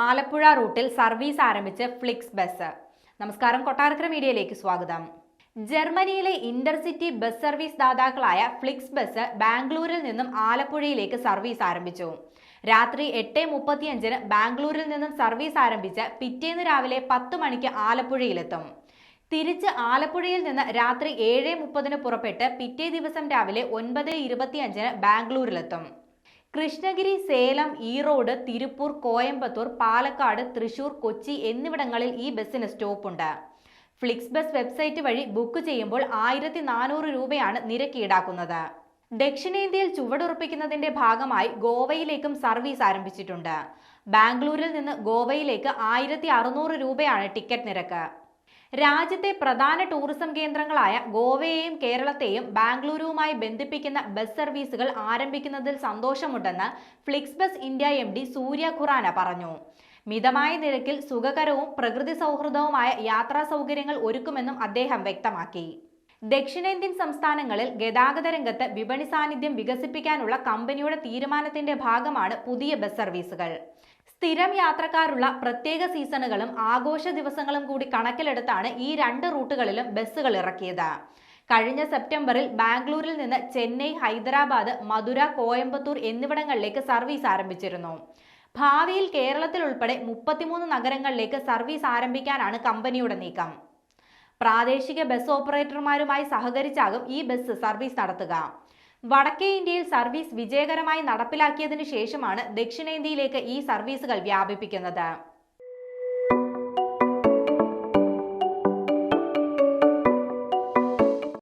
ആലപ്പുഴ റൂട്ടിൽ സർവീസ് ആരംഭിച്ച് Flix bus. നമസ്കാരം, കൊട്ടാരക്കര മീഡിയയിലേക്ക് സ്വാഗതം. ജർമ്മനിയിലെ ഇന്റർസിറ്റി ബസ് സർവീസ് ദാതാക്കളായ ഫ്ലിക്സ് ബസ് ബാംഗ്ലൂരിൽ നിന്നും ആലപ്പുഴയിലേക്ക് സർവീസ് ആരംഭിച്ചു. രാത്രി 8:35 ബാംഗ്ലൂരിൽ നിന്നും സർവീസ് ആരംഭിച്ച് പിറ്റേന്ന് രാവിലെ 10 മണിക്ക് ആലപ്പുഴയിലെത്തും. തിരിച്ച് ആലപ്പുഴയിൽ നിന്ന് രാത്രി 7:30 പുറപ്പെട്ട് പിറ്റേ ദിവസം രാവിലെ 9:25 ബാംഗ്ലൂരിലെത്തും. കൃഷ്ണഗിരി, സേലം, ഈറോഡ്, തിരുപ്പൂർ, കോയമ്പത്തൂർ, പാലക്കാട്, തൃശൂർ, കൊച്ചി എന്നിവിടങ്ങളിൽ ഈ ബസ്സിന് സ്റ്റോപ്പുണ്ട്. ഫ്ലിക്സ് ബസ് വെബ്സൈറ്റ് വഴി ബുക്ക് ചെയ്യുമ്പോൾ 1400 രൂപയാണ് നിരക്ക് ഈടാക്കുന്നത്. ദക്ഷിണേന്ത്യയിൽ ചുവടുറപ്പിക്കുന്നതിന്റെ ഭാഗമായി ഗോവയിലേക്കും സർവീസ് ആരംഭിച്ചിട്ടുണ്ട്. ബാംഗ്ലൂരിൽ നിന്ന് ഗോവയിലേക്ക് 1600 രൂപയാണ് ടിക്കറ്റ് നിരക്ക്. രാജ്യത്തെ പ്രധാന ടൂറിസം കേന്ദ്രങ്ങളായ ഗോവയെയും കേരളത്തെയും ബാംഗ്ലൂരുവുമായി ബന്ധിപ്പിക്കുന്ന ബസ് സർവീസുകൾ ആരംഭിക്കുന്നതിൽ സന്തോഷമുണ്ടെന്ന് ഫ്ലിക്സ് ബസ് ഇന്ത്യ MD സൂര്യ ഖുറാന പറഞ്ഞു. മിതമായ നിരക്കിൽ സുഖകരവും പ്രകൃതി സൗഹൃദവുമായ യാത്രാ സൗകര്യങ്ങൾ ഒരുക്കുമെന്നും അദ്ദേഹം വ്യക്തമാക്കി. ദക്ഷിണേന്ത്യൻ സംസ്ഥാനങ്ങളിൽ ഗതാഗത രംഗത്ത് വിപണി സാന്നിധ്യം വികസിപ്പിക്കാനുള്ള കമ്പനിയുടെ തീരുമാനത്തിന്റെ ഭാഗമാണ് പുതിയ ബസ് സർവീസുകൾ. സ്ഥിരം യാത്രക്കാരുള്ള പ്രത്യേക സീസണുകളും ആഘോഷ ദിവസങ്ങളും കൂടി കണക്കിലെടുത്താണ് ഈ 2 റൂട്ടുകളിലും ബസ്സുകൾ ഇറക്കിയത്. കഴിഞ്ഞ സെപ്റ്റംബറിൽ ബാംഗ്ലൂരിൽ നിന്ന് ചെന്നൈ, ഹൈദരാബാദ്, മധുര, കോയമ്പത്തൂർ എന്നിവിടങ്ങളിലേക്ക് സർവീസ് ആരംഭിച്ചിരുന്നു. ഭാവിയിൽ കേരളത്തിൽ ഉൾപ്പെടെ 33 നഗരങ്ങളിലേക്ക് സർവീസ് ആരംഭിക്കാനാണ് കമ്പനിയുടെ നീക്കം. പ്രാദേശിക ബസ് ഓപ്പറേറ്റർമാരുമായി സഹകരിച്ചാകും ഈ ബസ് സർവീസ് നടത്തുക. വടക്കേ ഇന്ത്യയിൽ സർവീസ് വിജയകരമായി നടപ്പിലാക്കിയതിനു ശേഷമാണ് ദക്ഷിണേന്ത്യയിലേക്ക് ഈ സർവീസുകൾ വ്യാപിപ്പിക്കുന്നത്.